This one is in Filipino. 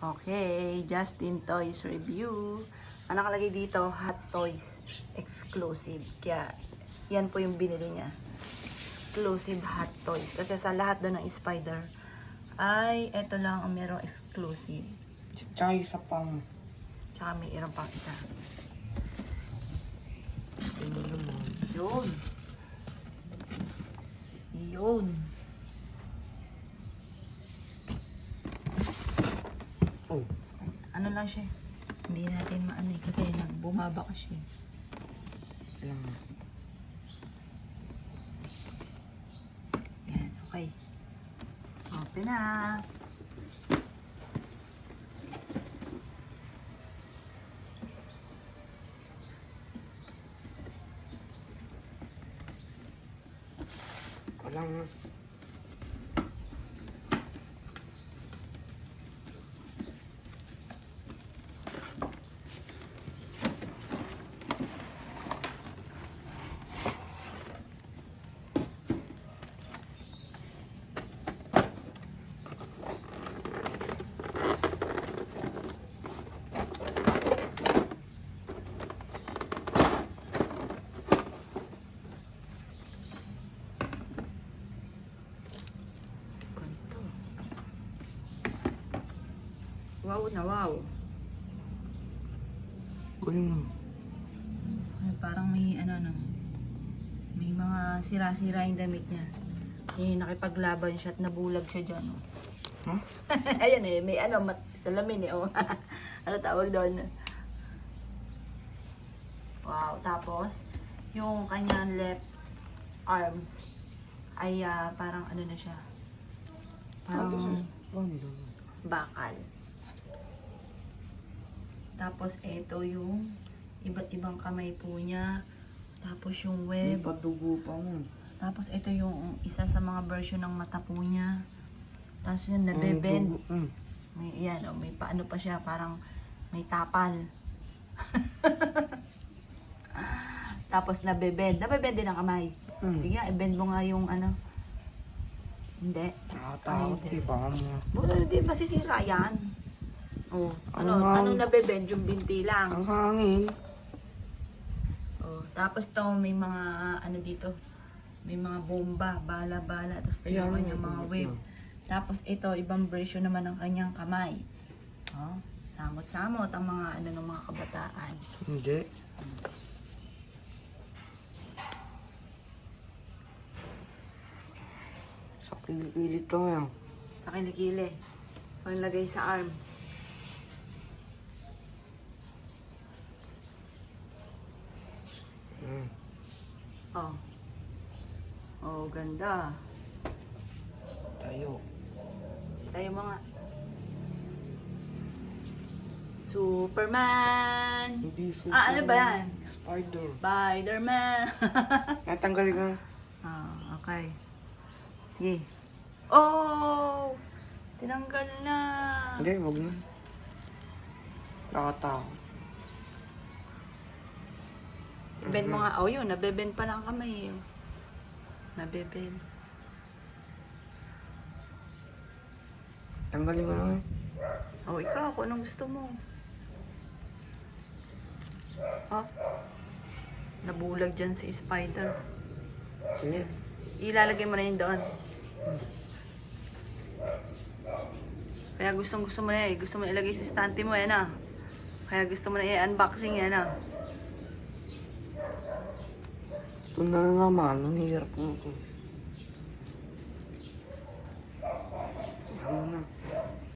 Okay, Justin Toys Review. Ang nakalagay dito, Hot Toys Exclusive. Kaya, yan po yung binili niya. Exclusive Hot Toys. Kasi sa lahat doon ng Spider, ay eto lang ang merong exclusive. Tsaka isa pang... Tsaka may irang pang isa. Ano naman? Yun. Yun. Oh. Ano lang siya? Hindi natin maano kasi bumaba ka siya. Alam mo. Yan, okay. Open na. Alam mo. Ganito. Wow na wow. Galing mo. Ay, parang may ano no. May mga sira-sira yung damit niya. Eh, nakipaglaban siya at nabulag siya dyan. Oh. Huh? Ayan eh, may ano, salamin eh. Oh. Ano tawag doon? Wow, tapos, yung kanyang left arms ay parang ano na siya. Parang Ganda. bakal. Tapos, ito yung iba't ibang kamay po niya. Tapos, yung May web. padugo pa mo. Tapos, ito yung isa sa mga version ng mata po niya. Tapos, yun, nabebend. May, yan, oh, may paano pa siya, parang may tapal. Tapos, nabebend. Nabebend din ang kamay. Sige, i-bend mo nga yung ano. Hindi. Nakatakot Ay, eh. Baka mo. Buto, di masisira yan. Oh, ano, Ang ano nabebend? Yung binti lang. Ang hangin. Oh, tapos to may mga ano dito, may mga bomba, bala-bala, tapos Ayan, ginawa niya mga ayan, wave. ayan. Tapos ito, ibang version naman ng kanyang kamay. Oh, samot-samot ang mga ano ng mga kabataan. Hindi. Sa kilikili to yan. Sa kilikili. Panglagay sa arms. Oh. Oh, ganda. Tayo. Tayo mga Superman. Hindi super. Ano ba yan? Spider. Spider-Man. Natanggalin ka. Okay. Sige. Oh! Tinanggal na. Hindi, wag na. Nakatakot. Bend mo nga. Oh, yun. Nabebend pa lang kamay. Eh. Nabebend. Tanggalin ko na eh. Oh, ikaw. Kung anong gusto mo. Oh. Nabulag dyan si Spider. Sige. Ilalagay mo na yun doon. Kaya gusto mo na eh. Gusto mo na ilagay sa stante mo. Yan ah. Kaya gusto mo na i-unboxing yan ah. Ito na naman. Ang hirap mo ito.